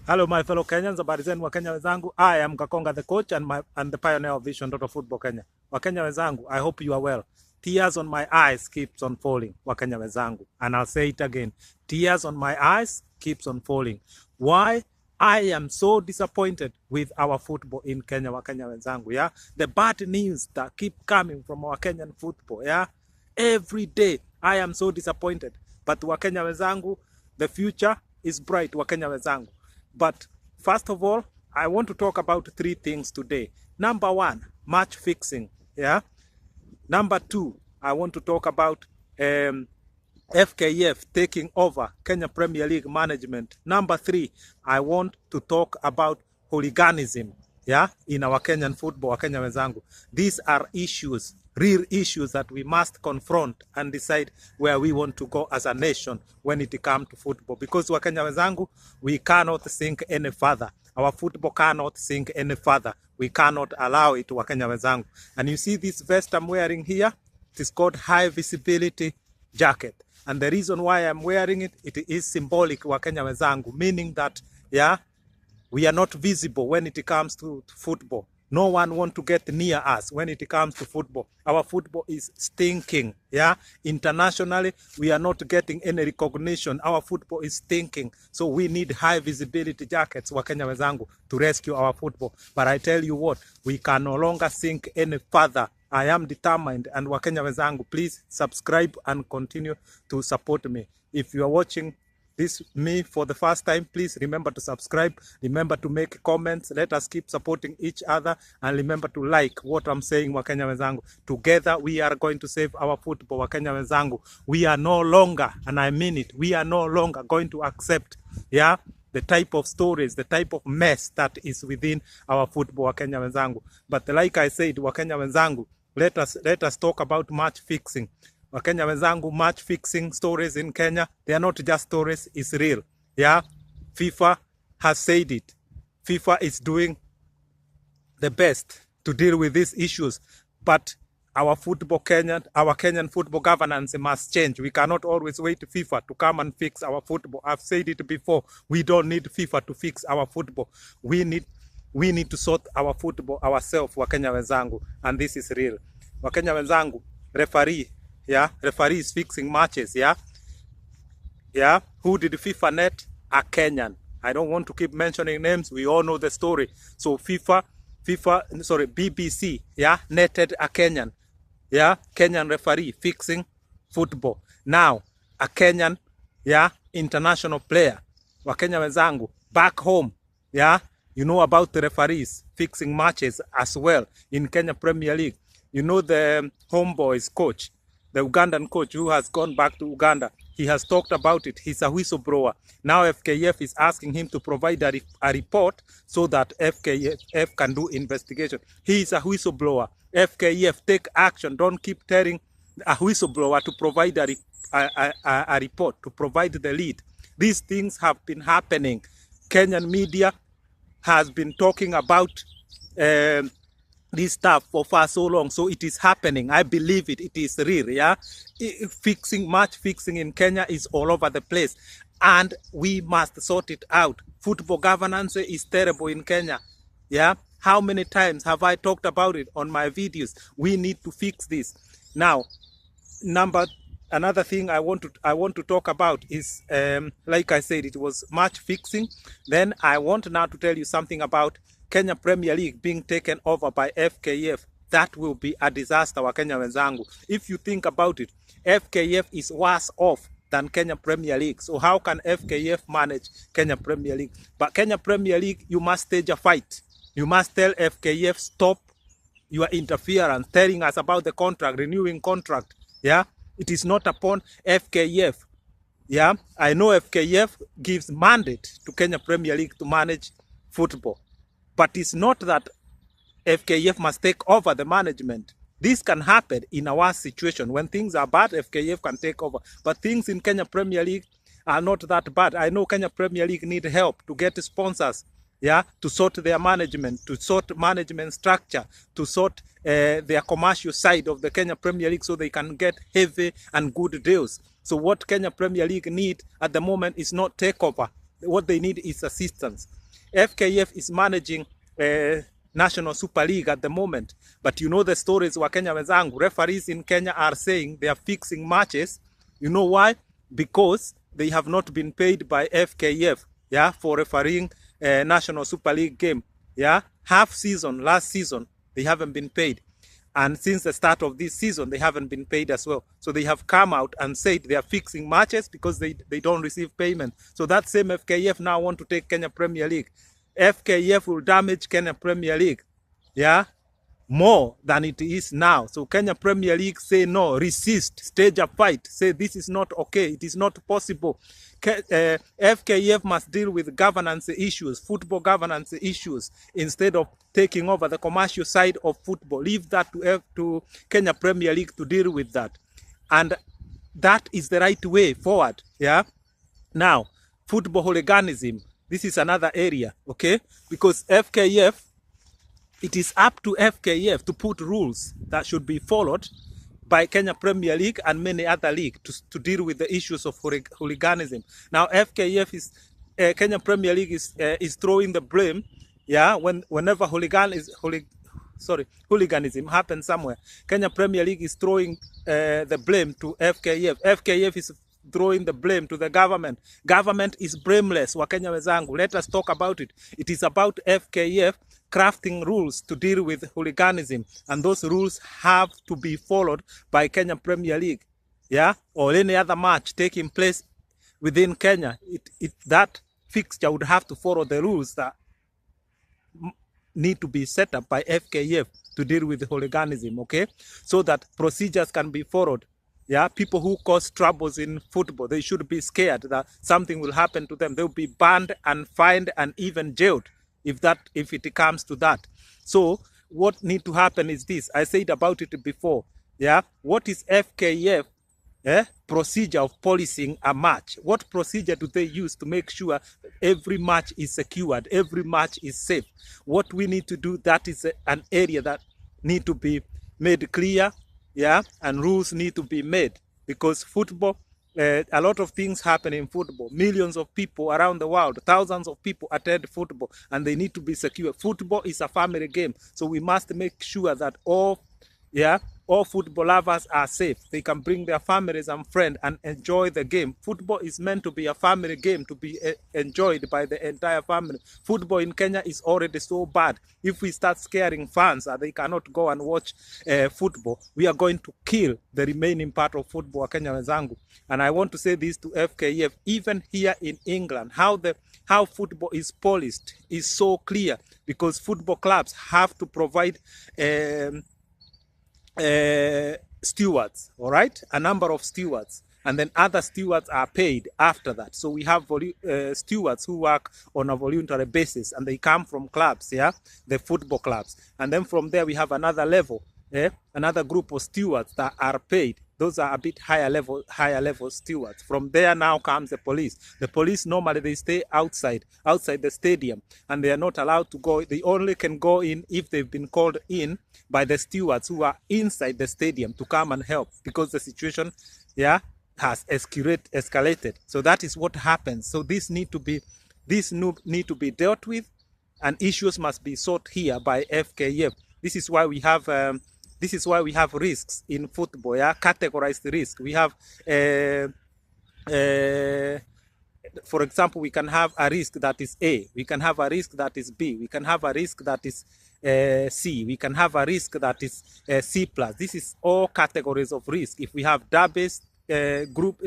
Hello, my fellow Kenyans. Habari zenu Wakenya wenzangu. I am Kakonga, the coach and the pioneer of Vision Total Football Kenya. Wakenya wenzangu, I hope you are well. Tears on my eyes keeps on falling, Wakenya wenzangu. And I'll say it again. Tears on my eyes keeps on falling. Why? I am so disappointed with our football in Kenya, Wakenya wenzangu. Yeah, the bad news that keep coming from our Kenyan football. Yeah, every day I am so disappointed. But Wakenya wenzangu, the future is bright, Wakenya wenzangu. But first of all, I want to talk about three things today. Number one, match fixing. Yeah. Number two, I want to talk about FKF taking over Kenya Premier League management. Number three, I want to talk about hooliganism. Yeah, in our Kenyan football, Kenya wenzangu. These are issues, real issues that we must confront and decide where we want to go as a nation when it comes to football. Because Wakenya wenzangu, we cannot sink any further. Our football cannot sink any further. We cannot allow it, Wakenya wenzangu. And you see this vest I'm wearing here? It is called high visibility jacket. And the reason why I'm wearing it, it is symbolic, Wakenya wenzangu, meaning that, yeah, we are not visible when it comes to football. No one wants to get near us when it comes to football. Our football is stinking. Yeah, internationally, we are not getting any recognition. Our football is stinking. So we need high visibility jackets, Wakenya wenzangu, to rescue our football. But I tell you what, we can no longer sink any further. I am determined, and Wakenya wenzangu, please subscribe and continue to support me. If you are watching this me for the first time, please remember to subscribe, remember to make comments, let us keep supporting each other, and remember to like what I'm saying, Wakenya wenzangu. Together we are going to save our football, Wakenya wenzangu. We are no longer, and I mean it, we are no longer going to accept, yeah, the type of stories, the type of mess that is within our football, Wakenya wenzangu. But like I said, Wakenya wenzangu, let us talk about match fixing. Wakenya wenzangu, match fixing stories in Kenya, they are not just stories, it's real. Yeah, FIFA has said it. FIFA is doing the best to deal with these issues, but our Kenyan football governance must change. We cannot always wait for FIFA to come and fix our football. I've said it before. We don't need FIFA to fix our football. We need to sort our football ourselves, Wakenya wenzangu, and this is real. Wakenya wenzangu, referee is fixing matches. Yeah, who did FIFA net? A Kenyan. I don't want to keep mentioning names. We all know the story. So BBC, yeah, netted a Kenyan. Yeah, Kenyan referee fixing football. Now, a Kenyan, yeah, international player. Wakenya wenzangu, back home, yeah, you know about the referees fixing matches as well in Kenya Premier League. You know the Homeboys coach, the Ugandan coach who has gone back to Uganda. He has talked about it. He's a whistleblower. Now FKF is asking him to provide a report so that FKF can do investigation. He is a whistleblower. FKF, take action. Don't keep telling a whistleblower to provide a report, to provide the lead. These things have been happening. Kenyan media has been talking about this stuff for far so long, so it is happening. I believe it. It is real. Yeah, match fixing in Kenya is all over the place, and we must sort it out. Football governance is terrible in Kenya. Yeah, how many times have I talked about it on my videos? We need to fix this now. Another thing I want to talk about is, like I said, it was match fixing. Then I want now to tell you something about Kenya Premier League being taken over by FKF. That will be a disaster, Wakenya wenzangu. If you think about it, FKF is worse off than Kenya Premier League. So how can FKF manage Kenya Premier League? But Kenya Premier League, you must stage a fight. You must tell FKF, stop your interference, telling us about the contract, renewing contract. Yeah, it is not upon FKF. Yeah, I know FKF gives mandate to Kenya Premier League to manage football, but it's not that FKF must take over the management. This can happen in a worse situation. When things are bad, FKF can take over. But things in Kenya Premier League are not that bad. I know Kenya Premier League need help to get sponsors, yeah, to sort their management, to sort management structure, to sort their commercial side of the Kenya Premier League so they can get heavy and good deals. So what Kenya Premier League need at the moment is not takeover. what they need is assistance. FKF is managing National Super League at the moment, but you know the stories wa Kenya wenzangu. Referees in Kenya are saying they are fixing matches. You know why? Because they have not been paid by FKF, yeah, for refereeing National Super League game, yeah. Half season, last season, they haven't been paid. And since the start of this season, they haven't been paid as well. So they have come out and said they are fixing matches because they don't receive payment. So that same FKF now want to take Kenya Premier League. FKF will damage Kenya Premier League, yeah, more than it is now. So Kenya Premier League say no, resist, stage a fight, say this is not okay, it is not possible. FKF must deal with governance issues, football governance issues, instead of taking over the commercial side of football. Leave that to Kenya Premier League to deal with that. And that is the right way forward, yeah. Now, football hooliganism, this is another area, okay? Because FKF, it is up to FKF to put rules that should be followed by Kenya Premier League and many other leagues to deal with the issues of hooliganism. Now, FKF is Kenya Premier League is throwing the blame, yeah, whenever hooliganism happens somewhere. Kenya Premier League is throwing the blame to FKF. FKF is throwing the blame to the government. Government is blameless. Wakenya wenzangu, let us talk about it. It is about FKF crafting rules to deal with hooliganism, and those rules have to be followed by Kenya Premier League, yeah, or any other match taking place within Kenya. That fixture would have to follow the rules that need to be set up by FKF to deal with hooliganism, okay, so that procedures can be followed. Yeah, people who cause troubles in football, they should be scared that something will happen to them. They'll be banned and fined and even jailed if it comes to that. So what need to happen is this. I said about it before. Yeah, what is FKF procedure of policing a match? What procedure do they use to make sure every match is secured, every match is safe? What we need to do, that is an area that need to be made clear, yeah, and rules need to be made, because football, a lot of things happen in football. Millions of people around the world, thousands of people attend football, and they need to be secure. Football is a family game, so we must make sure that all football lovers are safe. They can bring their families and friends and enjoy the game. Football is meant to be a family game, to be enjoyed by the entire family. Football in Kenya is already so bad. If we start scaring fans that they cannot go and watch football, we are going to kill the remaining part of football, Kenya wenzangu. And I want to say this to FKF, even here in England, how football is policed is so clear, because football clubs have to provide stewards, all right, a number of stewards, and then other stewards are paid after that. So we have stewards who work on a voluntary basis, and they come from clubs, yeah, the football clubs, and then from there we have another level, another group of stewards that are paid. Those are a bit higher level stewards. From there now comes the police. The police normally they stay outside the stadium, and they are not allowed to go. They only can go in if they've been called in by the stewards who are inside the stadium to come and help, because the situation, yeah, has escalated. So that is what happens. So this need to be dealt with, and issues must be sought here by FKF. This is why we have risks in football, yeah, categorized risk. We have, for example, we can have a risk that is A, we can have a risk that is B, we can have a risk that is C, we can have a risk that is C+. This is all categories of risk. If we have derbies, group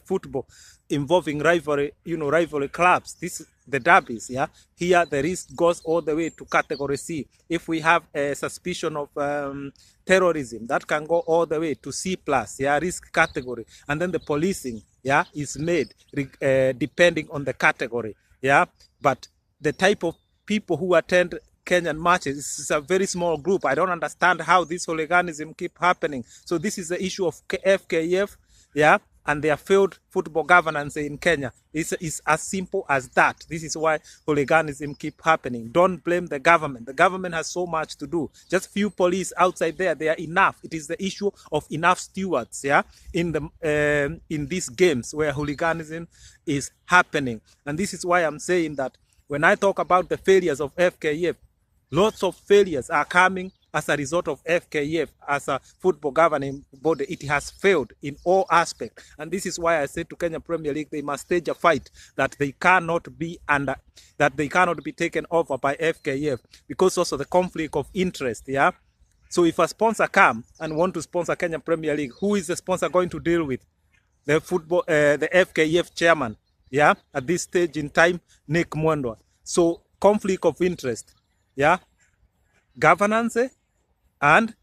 football involving rivalry clubs, the derbies, yeah, here the risk goes all the way to category C. If we have a suspicion of terrorism, that can go all the way to C+, yeah, risk category. And then the policing, yeah, is made depending on the category, yeah. But the type of people who attend Kenyan matches is a very small group. I don't understand how this hooliganism keep happening. So this is the issue of FKF, yeah, and their failed football governance in Kenya. It's as simple as that. This is why hooliganism keep happening. Don't blame the government. The government has so much to do. Just few police outside there, they are enough. It is the issue of enough stewards, yeah, in these games where hooliganism is happening. And this is why I'm saying that when I talk about the failures of FKF, lots of failures are coming as a result of FKF as a football governing body. It has failed in all aspects. And this is why I say to Kenya Premier League, they must stage a fight that they cannot be taken over by FKF, because also the conflict of interest, yeah. So if a sponsor come and want to sponsor Kenya Premier League, who is the sponsor going to deal with? The FKF chairman, yeah, at this stage in time, Nick Mwendwa. So conflict of interest, yeah, governance and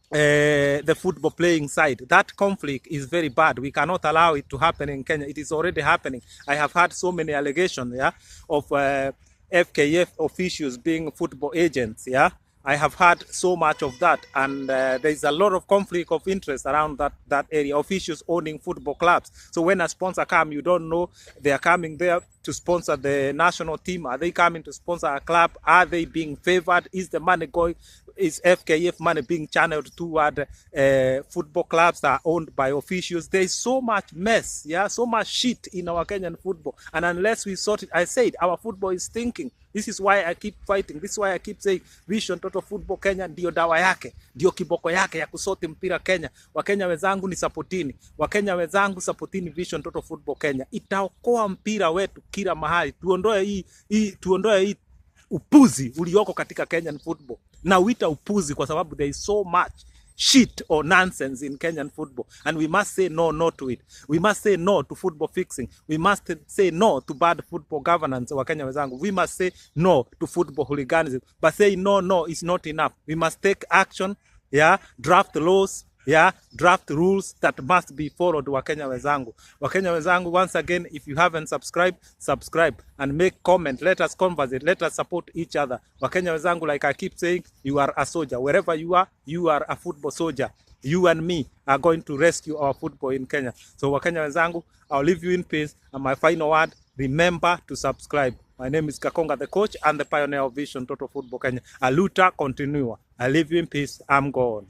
the football playing side. That conflict is very bad. We cannot allow it to happen in Kenya. It is already happening. I have had so many allegations, yeah, of FKF officials being football agents, yeah. I have heard so much of that, and there is a lot of conflict of interest around that area. Officials owning football clubs. So when a sponsor comes, you don't know they are coming there to sponsor the national team. Are they coming to sponsor a club? Are they being favored? Is the money going? Is FKF money being channeled toward football clubs that are owned by officials? There is so much mess, yeah, so much shit in our Kenyan football, and unless we sort it, I said our football is stinking. This is why I keep fighting. This is why I keep saying Vision Total Football Kenya ndio dawa yake, ndio kiboko yake ya kusoti mpira Kenya. Wakenya wenzangu ni sapotini. Wakenya wenzangu sapotini Vision Total Football Kenya. Itaokoa mpira wetu kila mahali. Tuondoe hii upuzi ulioko katika Kenyan football. Na uita upuzi kwa sababu there is so much shit or nonsense in Kenyan football, and we must say no to it. We must say no to football fixing. We must say no to bad football governance. Wakenya wenzangu, we must say no to football hooliganism. But saying no is not enough. We must take action, yeah, draft laws, yeah, draft rules that must be followed. Wakenya wenzangu, once again, if you haven't subscribe and make comment. Let us converse, let us support each other. Wakenya wenzangu, like I keep saying, you are a soldier. Wherever you are a football soldier. You and me are going to rescue our football in Kenya. So Wakenya wenzangu, I'll leave you in peace. And my final word, remember to subscribe. My name is Kakonga, the coach and the pioneer of Vision Total Football Kenya. A luta continua. I leave you in peace. I'm gone.